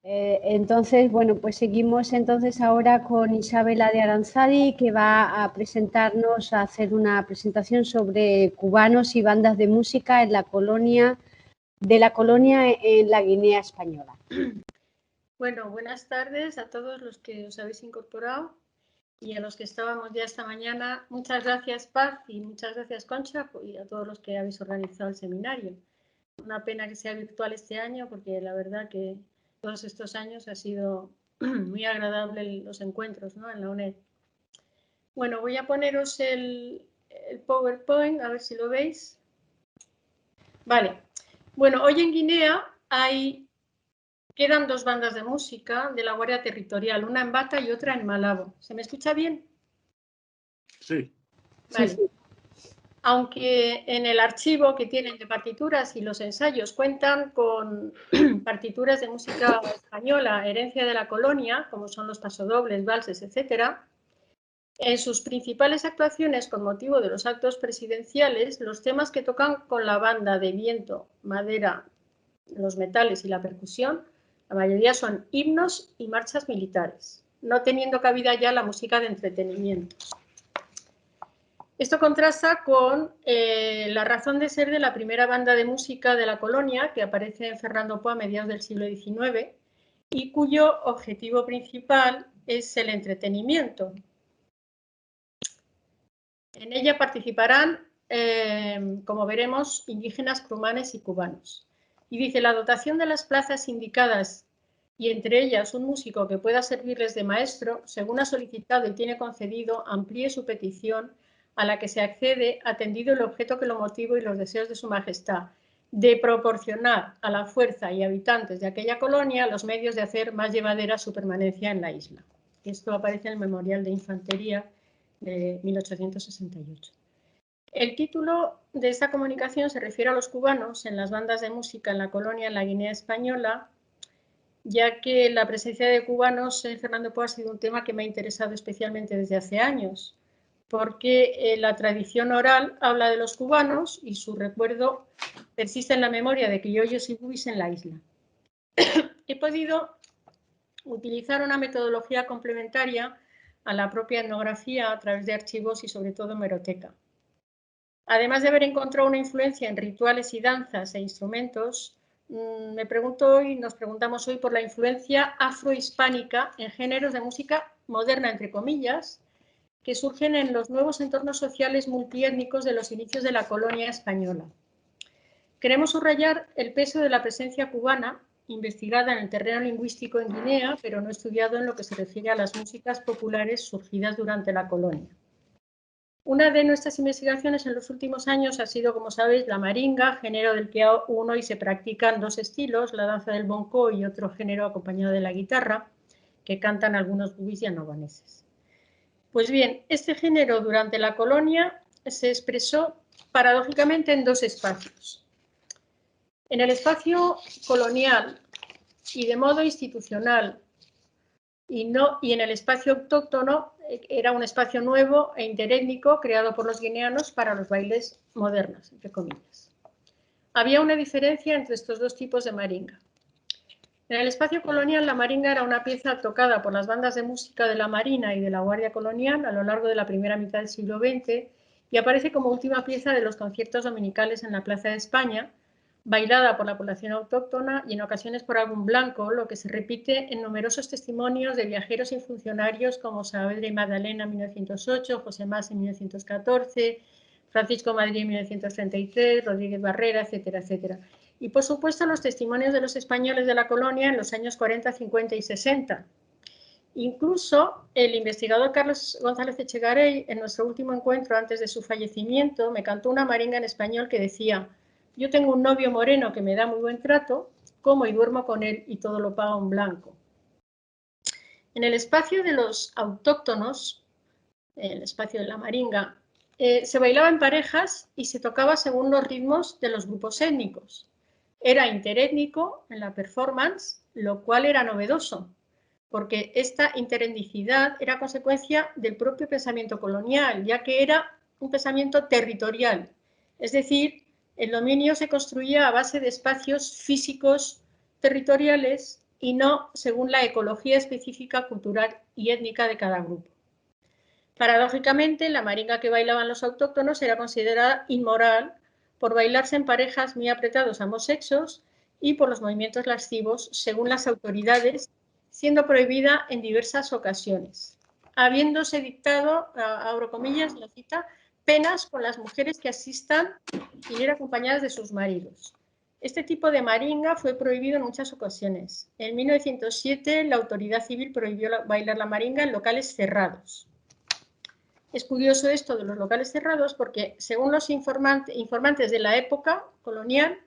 Entonces, bueno, pues seguimos entonces ahora con Isabela de Aranzadi, que va a presentarnos, a hacer una presentación sobre cubanos y bandas de música en la colonia, en la Guinea Española. Bueno, buenas tardes a todos los que os habéis incorporado y a los que estábamos ya esta mañana. Muchas gracias, Paz, y muchas gracias, Concha, y a todos los que habéis organizado el seminario. Una pena que sea virtual este año, porque la verdad que todos estos años ha sido muy agradable los encuentros, ¿no?, en la UNED. Bueno, voy a poneros el PowerPoint, a ver si lo veis. Vale. Bueno, hoy en Guinea quedan dos bandas de música de la Guardia Territorial, una en Bata y otra en Malabo. ¿Se me escucha bien? Sí. Vale. Sí. Aunque en el archivo que tienen de partituras y los ensayos cuentan con partituras de música española, herencia de la colonia, como son los pasodobles, valses, etc., en sus principales actuaciones con motivo de los actos presidenciales, los temas que tocan con la banda de viento, madera, los metales y la percusión, la mayoría son himnos y marchas militares, no teniendo cabida ya la música de entretenimiento. Esto contrasta con la razón de ser de la primera banda de música de la colonia, que aparece en Fernando Po a mediados del siglo XIX y cuyo objetivo principal es el entretenimiento. En ella participarán, como veremos, indígenas, cumanes y cubanos. Y dice, la dotación de las plazas indicadas y entre ellas un músico que pueda servirles de maestro, según ha solicitado y tiene concedido, amplíe su petición a la que se accede atendido el objeto que lo motive y los deseos de su majestad, de proporcionar a la fuerza y habitantes de aquella colonia los medios de hacer más llevadera su permanencia en la isla. Esto aparece en el Memorial de Infantería de 1868. El título de esta comunicación se refiere a los cubanos en las bandas de música en la colonia, en la Guinea Española, ya que la presencia de cubanos en Fernando Po ha sido un tema que me ha interesado especialmente desde hace años, porque la tradición oral habla de los cubanos y su recuerdo persiste en la memoria de criollos y buis en la isla. He podido utilizar una metodología complementaria a la propia etnografía a través de archivos y sobre todo hemeroteca. Además de haber encontrado una influencia en rituales y danzas e instrumentos, nos preguntamos hoy por la influencia afrohispánica en géneros de música moderna, entre comillas, que surgen en los nuevos entornos sociales multiétnicos de los inicios de la colonia española. Queremos subrayar el peso de la presencia cubana, investigada en el terreno lingüístico en Guinea, pero no estudiado en lo que se refiere a las músicas populares surgidas durante la colonia. Una de nuestras investigaciones en los últimos años ha sido, como sabéis, la maringa, género del que aún hoy se practican dos estilos, la danza del bonco y otro género acompañado de la guitarra, que cantan algunos bubis y anobaneses. Pues bien, este género durante la colonia se expresó paradójicamente en dos espacios. En el espacio colonial y de modo institucional y en el espacio autóctono era un espacio nuevo e interétnico creado por los guineanos para los bailes modernos, entre comillas. Había una diferencia entre estos dos tipos de maringa. En el espacio colonial, la maringa era una pieza tocada por las bandas de música de la Marina y de la Guardia Colonial a lo largo de la primera mitad del siglo XX y aparece como última pieza de los conciertos dominicales en la Plaza de España, bailada por la población autóctona y en ocasiones por algún blanco, lo que se repite en numerosos testimonios de viajeros y funcionarios como Saavedra y Magdalena en 1908, José Mas en 1914, Francisco Madrid en 1933, Rodríguez Barrera, etcétera, etcétera. Y, por supuesto, los testimonios de los españoles de la colonia en los años 40, 50 y 60. Incluso el investigador Carlos González Echegaray, en nuestro último encuentro antes de su fallecimiento, me cantó una maringa en español que decía: yo tengo un novio moreno que me da muy buen trato, como y duermo con él y todo lo paga un blanco. En el espacio de los autóctonos, en el espacio de la maringa, se bailaba en parejas y se tocaba según los ritmos de los grupos étnicos. Era interétnico en la performance, lo cual era novedoso, porque esta interetnicidad era consecuencia del propio pensamiento colonial, ya que era un pensamiento territorial, es decir, el dominio se construía a base de espacios físicos territoriales y no según la ecología específica, cultural y étnica de cada grupo. Paradójicamente, la maringa que bailaban los autóctonos era considerada inmoral por bailarse en parejas muy apretados a ambos sexos y por los movimientos lascivos, según las autoridades, siendo prohibida en diversas ocasiones, habiéndose dictado, abro comillas, la cita, penas con las mujeres que asistan sin ir acompañadas de sus maridos. Este tipo de maringa fue prohibido en muchas ocasiones. En 1907 la autoridad civil prohibió bailar la maringa en locales cerrados. Es curioso esto de los locales cerrados porque, según los informantes de la época colonial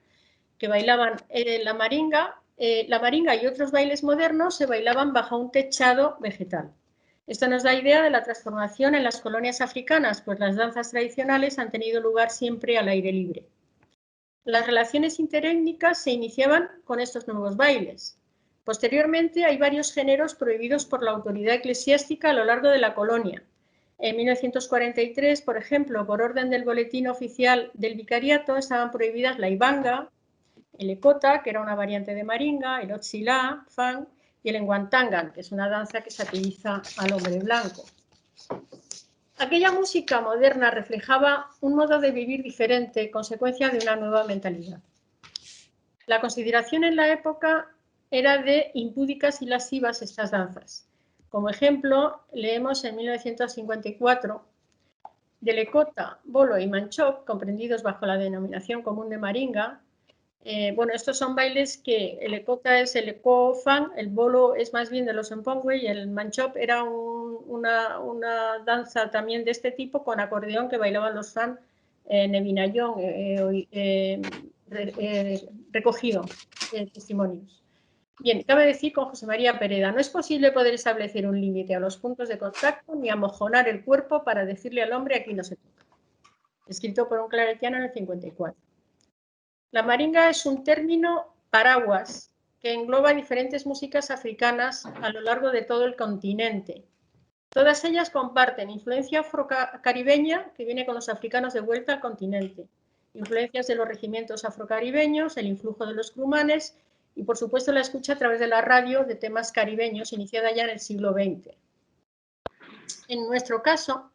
que bailaban la maringa y otros bailes modernos se bailaban bajo un techado vegetal. Esto nos da idea de la transformación en las colonias africanas, pues las danzas tradicionales han tenido lugar siempre al aire libre. Las relaciones interétnicas se iniciaban con estos nuevos bailes. Posteriormente hay varios géneros prohibidos por la autoridad eclesiástica a lo largo de la colonia. En 1943, por ejemplo, por orden del boletín oficial del vicariato, estaban prohibidas la ibanga, el ecota, que era una variante de maringa, el otzilá, fang, y el enguantangan, que es una danza que satiriza al hombre blanco. Aquella música moderna reflejaba un modo de vivir diferente, consecuencia de una nueva mentalidad. La consideración en la época era de impúdicas y lascivas estas danzas. Como ejemplo, leemos en 1954 del ecota, bolo y manchop, comprendidos bajo la denominación común de maringa. Bueno, estos son bailes que el ecota es el eco-fan, el bolo es más bien de los Mpongwe y el manchop era una danza también de este tipo con acordeón que bailaban los fan en Ebinayón, recogido testimonios. Bien, cabe decir con José María Pereda, no es posible poder establecer un límite a los puntos de contacto ni amojonar el cuerpo para decirle al hombre aquí no se toca. Escrito por un claretiano en el 54. La maringa es un término paraguas que engloba diferentes músicas africanas a lo largo de todo el continente. Todas ellas comparten influencia afrocaribeña que viene con los africanos de vuelta al continente, influencias de los regimientos afrocaribeños, el influjo de los crumanes y, por supuesto, la escucha a través de la radio de temas caribeños iniciada ya en el siglo XX. En nuestro caso,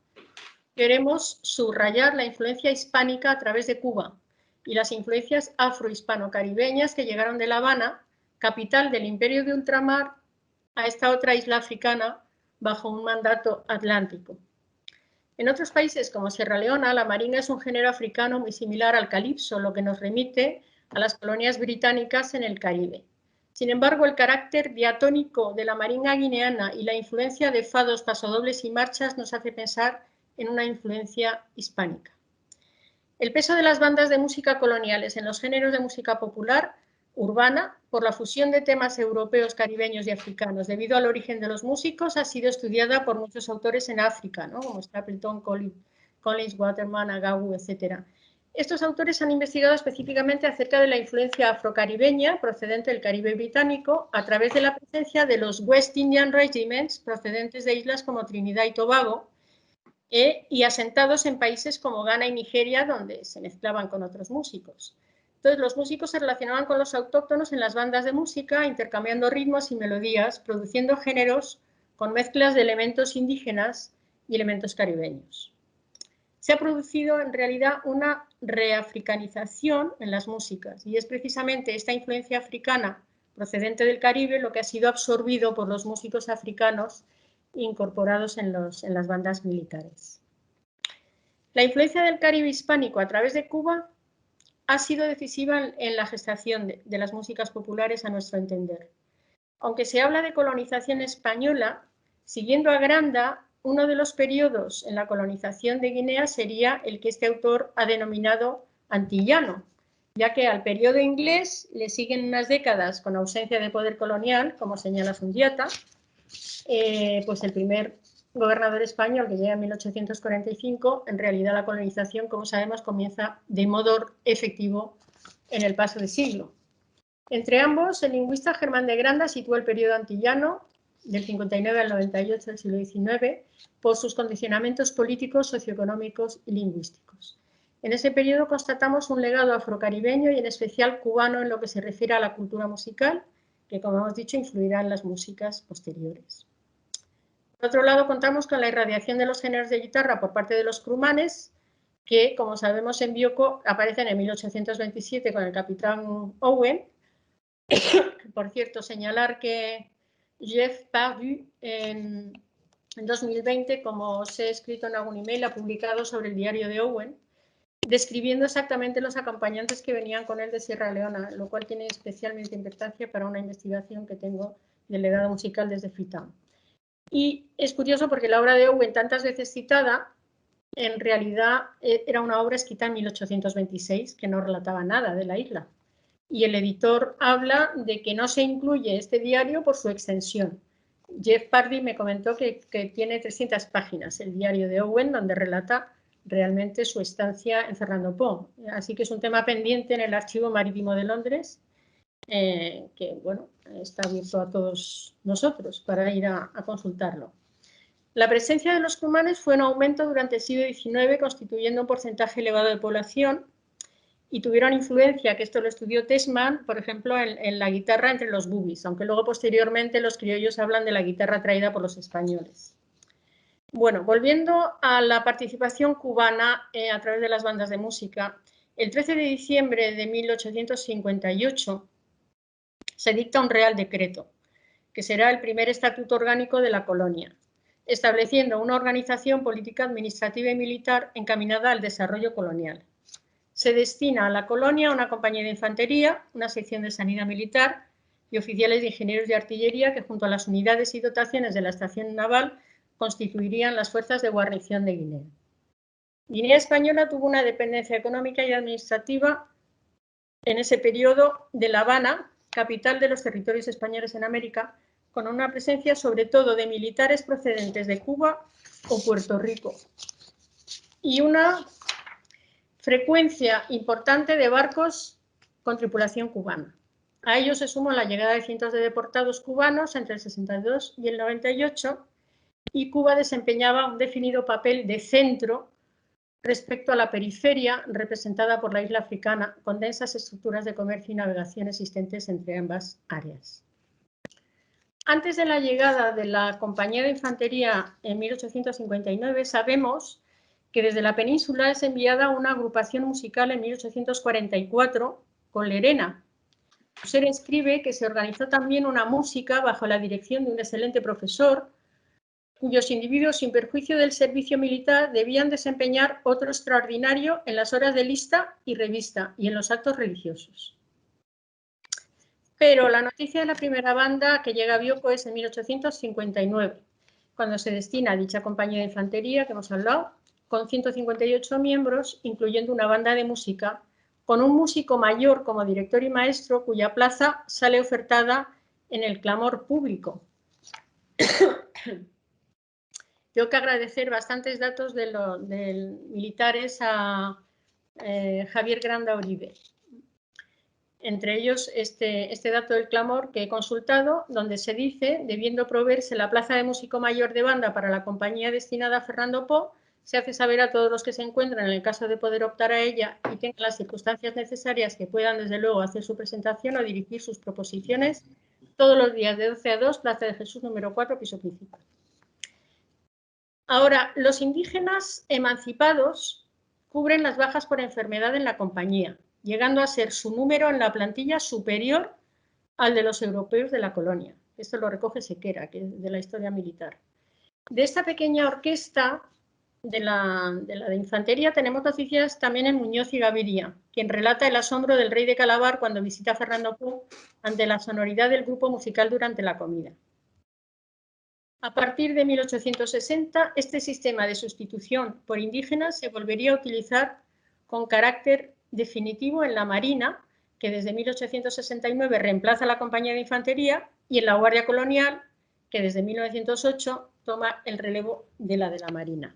queremos subrayar la influencia hispánica a través de Cuba y las influencias afro-hispano-caribeñas que llegaron de La Habana, capital del imperio de ultramar, a esta otra isla africana bajo un mandato atlántico. En otros países como Sierra Leona, la maringa es un género africano muy similar al calipso, lo que nos remite a las colonias británicas en el Caribe. Sin embargo, el carácter diatónico de la maringa guineana y la influencia de fados, pasodobles y marchas nos hace pensar en una influencia hispánica. El peso de las bandas de música coloniales en los géneros de música popular urbana, por la fusión de temas europeos, caribeños y africanos, debido al origen de los músicos, ha sido estudiada por muchos autores en África, ¿no? Como Stapleton, Collins, Waterman, Agawu, etc. Estos autores han investigado específicamente acerca de la influencia afrocaribeña procedente del Caribe británico a través de la presencia de los West Indian Regiments procedentes de islas como Trinidad y Tobago, y asentados en países como Ghana y Nigeria, donde se mezclaban con otros músicos. Entonces, los músicos se relacionaban con los autóctonos en las bandas de música, intercambiando ritmos y melodías, produciendo géneros con mezclas de elementos indígenas y elementos caribeños. Se ha producido, en realidad, una reafricanización en las músicas, y es precisamente esta influencia africana procedente del Caribe lo que ha sido absorbido por los músicos africanos incorporados en las bandas militares. La influencia del Caribe hispánico a través de Cuba ha sido decisiva en la gestación de las músicas populares, a nuestro entender. Aunque se habla de colonización española, siguiendo a Granda, uno de los periodos en la colonización de Guinea sería el que este autor ha denominado antillano, ya que al periodo inglés le siguen unas décadas con ausencia de poder colonial, como señala Sundiata, pues el primer gobernador español que llega en 1845, en realidad la colonización, como sabemos, comienza de modo efectivo en el paso de siglo. Entre ambos, el lingüista Germán de Granda sitúa el periodo antillano, del 59 al 98 del siglo XIX, por sus condicionamientos políticos, socioeconómicos y lingüísticos. En ese periodo constatamos un legado afrocaribeño y en especial cubano en lo que se refiere a la cultura musical, que, como hemos dicho, influirá en las músicas posteriores. Por otro lado, contamos con la irradiación de los géneros de guitarra por parte de los crumanes, que, como sabemos, en Bioko aparecen en 1827 con el capitán Owen. Por cierto, señalar que Jeff Pardue en 2020, como os he escrito en algún email, ha publicado sobre el diario de Owen, describiendo exactamente los acompañantes que venían con él de Sierra Leona, lo cual tiene especialmente importancia para una investigación que tengo del legado musical desde Freetown. Y es curioso porque la obra de Owen, tantas veces citada, en realidad era una obra escrita en 1826 que no relataba nada de la isla. Y el editor habla de que no se incluye este diario por su extensión. Jeff Pardee me comentó que tiene 300 páginas el diario de Owen, donde relata realmente su estancia en Fernando Po. Así que es un tema pendiente en el Archivo Marítimo de Londres, que bueno, está abierto a todos nosotros para ir a consultarlo. La presencia de los crumanes fue en aumento durante el siglo XIX, constituyendo un porcentaje elevado de población, y tuvieron influencia, que esto lo estudió Tesman, por ejemplo, en la guitarra entre los bubis, aunque luego posteriormente los criollos hablan de la guitarra traída por los españoles. Bueno, volviendo a la participación cubana a través de las bandas de música, el 13 de diciembre de 1858 se dicta un Real Decreto, que será el primer estatuto orgánico de la colonia, estableciendo una organización política, administrativa y militar encaminada al desarrollo colonial. Se destina a la colonia una compañía de infantería, una sección de sanidad militar y oficiales de ingenieros de artillería que, junto a las unidades y dotaciones de la estación naval, constituirían las fuerzas de guarnición de Guinea. Guinea Española tuvo una dependencia económica y administrativa en ese periodo de La Habana, capital de los territorios españoles en América, con una presencia sobre todo de militares procedentes de Cuba o Puerto Rico y una frecuencia importante de barcos con tripulación cubana. A ello se sumó la llegada de cientos de deportados cubanos entre el 62 y el 98, y Cuba desempeñaba un definido papel de centro respecto a la periferia representada por la isla africana, con densas estructuras de comercio y navegación existentes entre ambas áreas. Antes de la llegada de la Compañía de Infantería en 1859, sabemos que desde la península es enviada una agrupación musical en 1844 con Lerena. User escribe que se organizó también una música bajo la dirección de un excelente profesor, cuyos individuos, sin perjuicio del servicio militar, debían desempeñar otro extraordinario en las horas de lista y revista y en los actos religiosos. Pero la noticia de la primera banda que llega a Bioko es en 1859, cuando se destina a dicha compañía de infantería que hemos hablado, con 158 miembros, incluyendo una banda de música, con un músico mayor como director y maestro, cuya plaza sale ofertada en el clamor público. Tengo que agradecer bastantes datos de militares a Javier Granda Uribe. Entre ellos este dato del clamor que he consultado, donde se dice, debiendo proveerse la plaza de músico mayor de banda para la compañía destinada a Fernando Po, se hace saber a todos los que se encuentran en el caso de poder optar a ella y tengan las circunstancias necesarias que puedan desde luego hacer su presentación o dirigir sus proposiciones todos los días de 12 a 2, Plaza de Jesús número 4, piso principal. Ahora, los indígenas emancipados cubren las bajas por enfermedad en la compañía, llegando a ser su número en la plantilla superior al de los europeos de la colonia. Esto lo recoge Sequera, que es de la historia militar. De esta pequeña orquesta de la de infantería tenemos noticias también en Muñoz y Gaviria, quien relata el asombro del rey de Calabar cuando visita a Fernando Po ante la sonoridad del grupo musical durante la comida. A partir de 1860, este sistema de sustitución por indígenas se volvería a utilizar con carácter definitivo en la Marina, que desde 1869 reemplaza a la Compañía de Infantería, y en la Guardia Colonial, que desde 1908 toma el relevo de la Marina.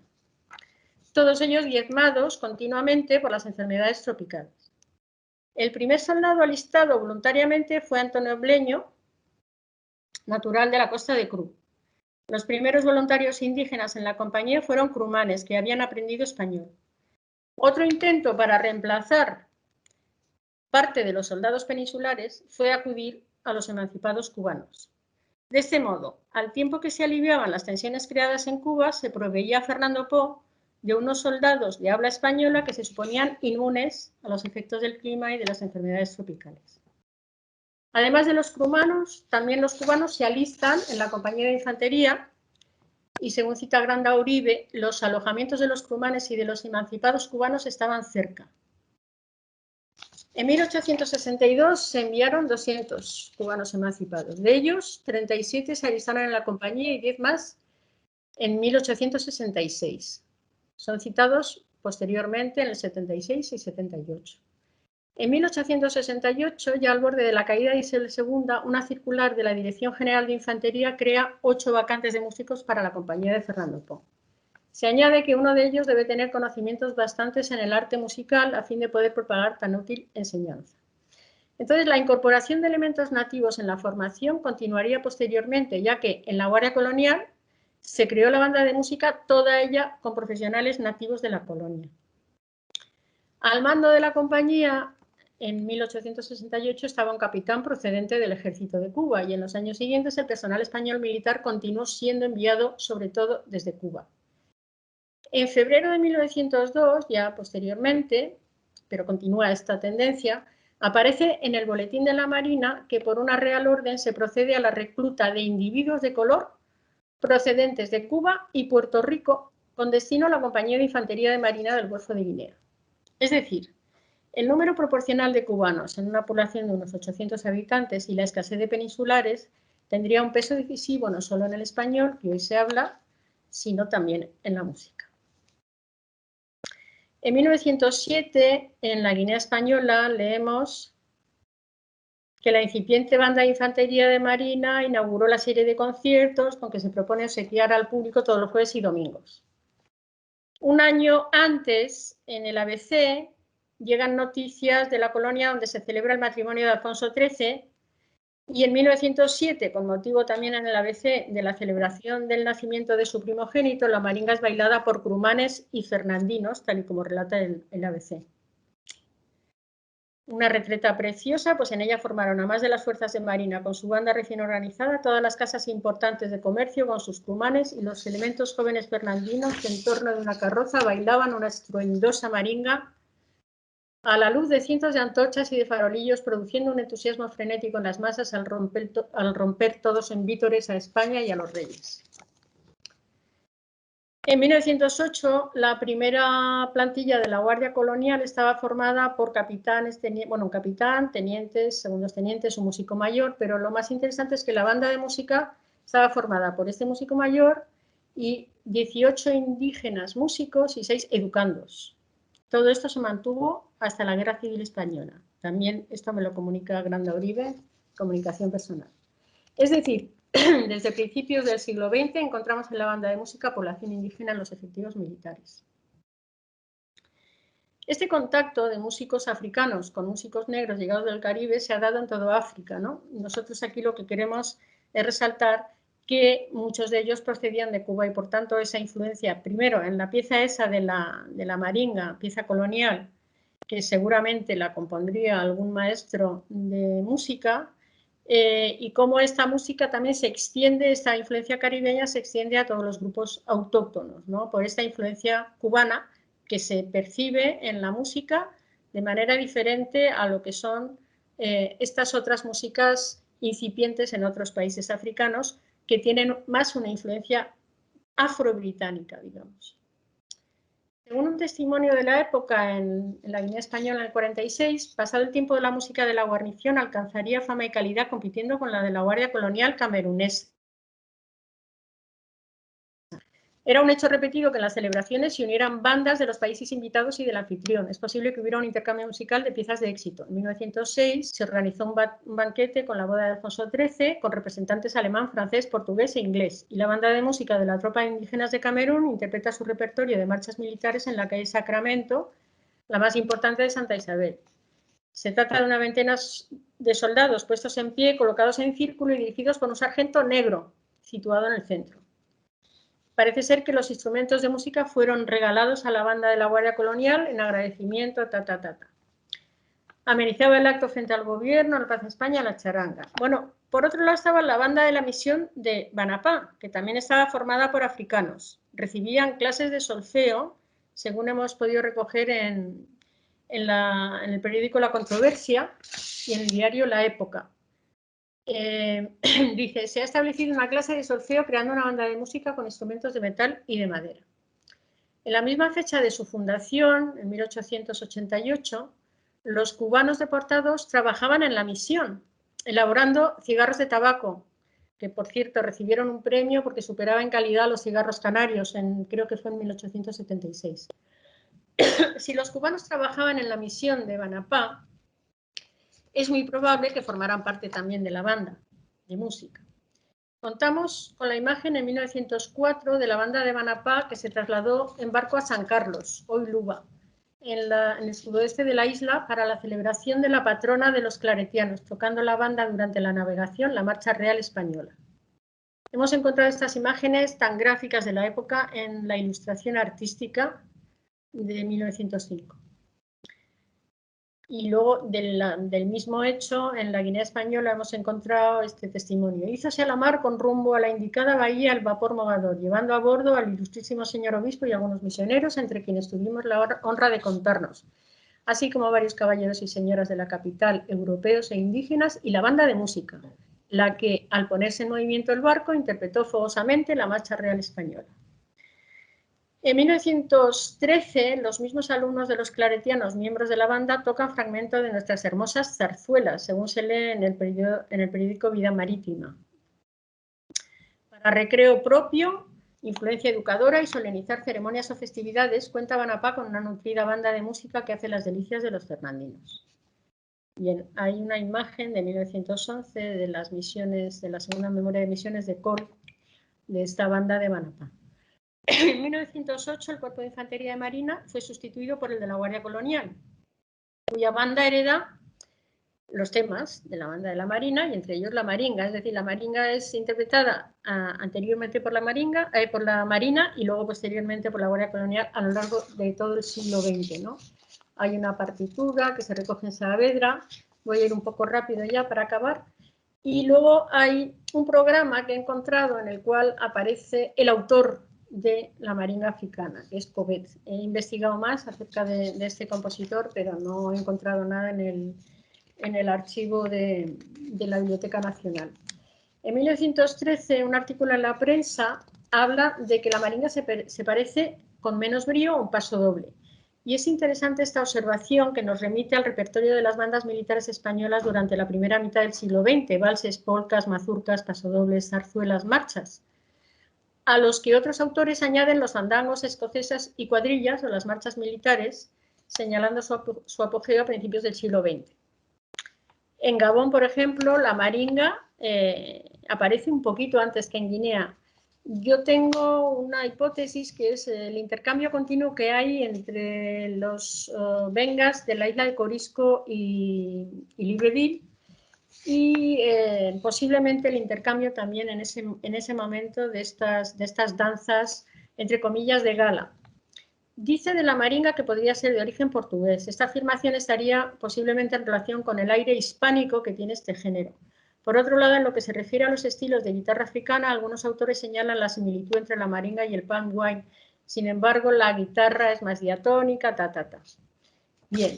Todos ellos diezmados continuamente por las enfermedades tropicales. El primer soldado alistado voluntariamente fue Antonio Bleño, natural de la costa de Cru. Los primeros voluntarios indígenas en la compañía fueron crumanes, que habían aprendido español. Otro intento para reemplazar parte de los soldados peninsulares fue acudir a los emancipados cubanos. De este modo, al tiempo que se aliviaban las tensiones creadas en Cuba, se proveía a Fernando Poo de unos soldados de habla española que se suponían inmunes a los efectos del clima y de las enfermedades tropicales. Además de los cubanos, también los cubanos se alistan en la compañía de infantería y, según cita Granda Uribe, los alojamientos de los cumanes y de los emancipados cubanos estaban cerca. En 1862 se enviaron 200 cubanos emancipados. De ellos, 37 se alistaron en la compañía y 10 más en 1866. Son citados posteriormente en el 76 y 78. En 1868, ya al borde de la caída de Isabel II, una circular de la Dirección General de Infantería crea 8 vacantes de músicos para la compañía de Fernando Poo. Se añade que uno de ellos debe tener conocimientos bastantes en el arte musical a fin de poder propagar tan útil enseñanza. Entonces, la incorporación de elementos nativos en la formación continuaría posteriormente, ya que en la Guardia Colonial se creó la banda de música, toda ella con profesionales nativos de la colonia. Al mando de la compañía, en 1868, estaba un capitán procedente del ejército de Cuba y en los años siguientes el personal español militar continuó siendo enviado sobre todo desde Cuba. En febrero de 1902, ya posteriormente, pero continúa esta tendencia, aparece en el Boletín de la Marina que por una real orden se procede a la recluta de individuos de color procedentes de Cuba y Puerto Rico con destino a la Compañía de Infantería de Marina del Golfo de Guinea. Es decir, el número proporcional de cubanos en una población de unos 800 habitantes y la escasez de peninsulares tendría un peso decisivo no solo en el español, que hoy se habla, sino también en la música. En 1907, en la Guinea Española, leemos que la incipiente banda de infantería de Marina inauguró la serie de conciertos con que se propone obsequiar al público todos los jueves y domingos. Un año antes, en el ABC, llegan noticias de la colonia donde se celebra el matrimonio de Alfonso XIII y en 1907, con motivo también en el ABC de la celebración del nacimiento de su primogénito, la maringa es bailada por crumanes y fernandinos, tal y como relata el ABC. Una retreta preciosa, pues en ella formaron, a más de las fuerzas de Marina, con su banda recién organizada, todas las casas importantes de comercio con sus cumanes y los elementos jóvenes fernandinos que en torno de una carroza bailaban una estruendosa maringa a la luz de cientos de antorchas y de farolillos, produciendo un entusiasmo frenético en las masas al romper todos en vítores a España y a los reyes. En 1908, la primera plantilla de la Guardia Colonial estaba formada por capitanes, un capitán, tenientes, segundos tenientes, un músico mayor, pero lo más interesante es que la banda de música estaba formada por este músico mayor y 18 indígenas músicos y 6 educandos. Todo esto se mantuvo hasta la Guerra Civil Española. También esto me lo comunica Granda Uribe, comunicación personal. Es decir, desde principios del siglo XX encontramos en la banda de música población indígena en los efectivos militares. Este contacto de músicos africanos con músicos negros llegados del Caribe se ha dado en toda África, ¿no? Nosotros aquí lo que queremos es resaltar que muchos de ellos procedían de Cuba y por tanto esa influencia, primero en la pieza esa de la maringa, pieza colonial, que seguramente la compondría algún maestro de música, y cómo esta música también se extiende, esta influencia caribeña se extiende a todos los grupos autóctonos, ¿no? Por esta influencia cubana que se percibe en la música de manera diferente a lo que son estas otras músicas incipientes en otros países africanos que tienen más una influencia afro-británica, digamos. Según un testimonio de la época en la Guinea Española en el 46, pasado el tiempo de la música de la guarnición alcanzaría fama y calidad compitiendo con la de la Guardia Colonial camerunesa. Era un hecho repetido que en las celebraciones se unieran bandas de los países invitados y del anfitrión. Es posible que hubiera un intercambio musical de piezas de éxito. En 1906 se organizó un banquete con la boda de Alfonso XIII con representantes alemán, francés, portugués e inglés. Y la banda de música de la tropa de indígenas de Camerún interpreta su repertorio de marchas militares en la calle Sacramento, la más importante de Santa Isabel. Se trata de una veintena de soldados puestos en pie, colocados en círculo y dirigidos por un sargento negro situado en el centro. Parece ser que los instrumentos de música fueron regalados a la banda de la Guardia Colonial en agradecimiento, Amenizaba el acto frente al gobierno, la Plaza España, la charanga. Bueno, por otro lado estaba la banda de la misión de Banapá, que también estaba formada por africanos. Recibían clases de solfeo, según hemos podido recoger en el periódico La Controversia y en el diario La Época. Dice, se ha establecido una clase de solfeo creando una banda de música con instrumentos de metal y de madera. En la misma fecha de su fundación, en 1888, los cubanos deportados trabajaban en la misión, elaborando cigarros de tabaco, que por cierto recibieron un premio porque superaba en calidad los cigarros canarios, creo que fue en 1876. Si los cubanos trabajaban en la misión de Banapá, es muy probable que formaran parte también de la banda de música. Contamos con la imagen en 1904 de la banda de Banapá que se trasladó en barco a San Carlos, hoy Luba, en el sudoeste de la isla para la celebración de la patrona de los claretianos, tocando la banda durante la navegación la Marcha Real Española. Hemos encontrado estas imágenes tan gráficas de la época en la Ilustración Artística de 1905. Y luego del mismo hecho, en la Guinea Española hemos encontrado este testimonio. Hízose a la mar con rumbo a la indicada bahía el vapor mogador, llevando a bordo al ilustrísimo señor obispo y algunos misioneros, entre quienes tuvimos la honra de contarnos, así como varios caballeros y señoras de la capital, europeos e indígenas, y la banda de música, la que, al ponerse en movimiento el barco, interpretó fogosamente la Marcha Real Española. En 1913, los mismos alumnos de los claretianos, miembros de la banda, tocan fragmentos de nuestras hermosas zarzuelas, según se lee en el periódico Vida Marítima. Para recreo propio, influencia educadora y solemnizar ceremonias o festividades, cuenta Banapá con una nutrida banda de música que hace las delicias de los fernandinos. Bien, hay una imagen de 1911 de las misiones, de la segunda memoria de misiones de Col, de esta banda de Banapá. En 1908 el Cuerpo de Infantería de Marina fue sustituido por el de la Guardia Colonial, cuya banda hereda los temas de la banda de la Marina y entre ellos la maringa, es decir, la maringa es interpretada anteriormente por la Marina y luego posteriormente por la Guardia Colonial a lo largo de todo el siglo XX, ¿no? Hay una partitura que se recoge en Saavedra, voy a ir un poco rápido ya para acabar, y luego hay un programa que he encontrado en el cual aparece el autor de la maringa africana, que es Covet. He investigado más acerca de este compositor, pero no he encontrado nada en el archivo de la Biblioteca Nacional. En 1913, un artículo en la prensa habla de que la maringa se parece con menos brío a un paso doble. Y es interesante esta observación que nos remite al repertorio de las bandas militares españolas durante la primera mitad del siglo XX, valses, polcas, mazurcas, pasodobles, zarzuelas, marchas, a los que otros autores añaden los fandangos, escocesas y cuadrillas o las marchas militares, señalando su apogeo a principios del siglo XX. En Gabón, por ejemplo, la maringa aparece un poquito antes que en Guinea. Yo tengo una hipótesis que es el intercambio continuo que hay entre los bengas de la isla de Corisco y Libreville y posiblemente el intercambio también en ese momento de estas danzas, entre comillas, de gala. Dice de la maringa que podría ser de origen portugués. Esta afirmación estaría posiblemente en relación con el aire hispánico que tiene este género. Por otro lado, en lo que se refiere a los estilos de guitarra africana, algunos autores señalan la similitud entre la maringa y el panguay. Sin embargo, la guitarra es más diatónica, Bien.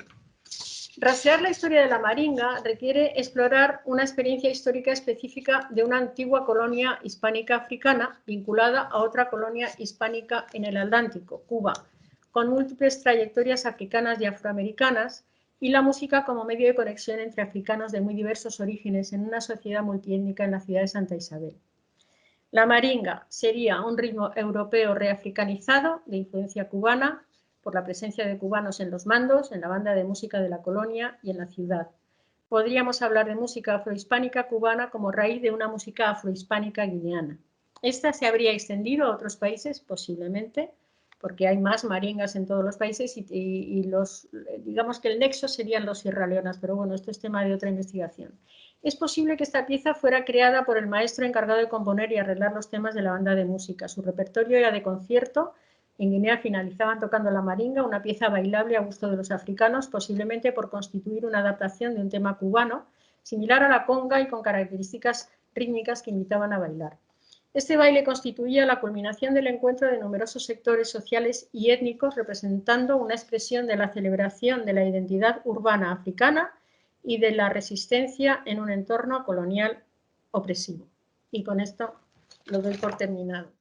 Rastrear la historia de la maringa requiere explorar una experiencia histórica específica de una antigua colonia hispánica africana vinculada a otra colonia hispánica en el Atlántico, Cuba, con múltiples trayectorias africanas y afroamericanas, y la música como medio de conexión entre africanos de muy diversos orígenes en una sociedad multiétnica en la ciudad de Santa Isabel. La maringa sería un ritmo europeo reafricanizado de influencia cubana, por la presencia de cubanos en los mandos, en la banda de música de la colonia y en la ciudad. Podríamos hablar de música afrohispánica cubana como raíz de una música afrohispánica guineana. Esta se habría extendido a otros países, posiblemente, porque hay más maringas en todos los países y digamos que el nexo serían los sierraleonas, pero bueno, esto es tema de otra investigación. Es posible que esta pieza fuera creada por el maestro encargado de componer y arreglar los temas de la banda de música. Su repertorio era de concierto, En Guinea finalizaban tocando la maringa, una pieza bailable a gusto de los africanos, posiblemente por constituir una adaptación de un tema cubano, similar a la conga y con características rítmicas que invitaban a bailar. Este baile constituía la culminación del encuentro de numerosos sectores sociales y étnicos, representando una expresión de la celebración de la identidad urbana africana y de la resistencia en un entorno colonial opresivo. Y con esto lo doy por terminado.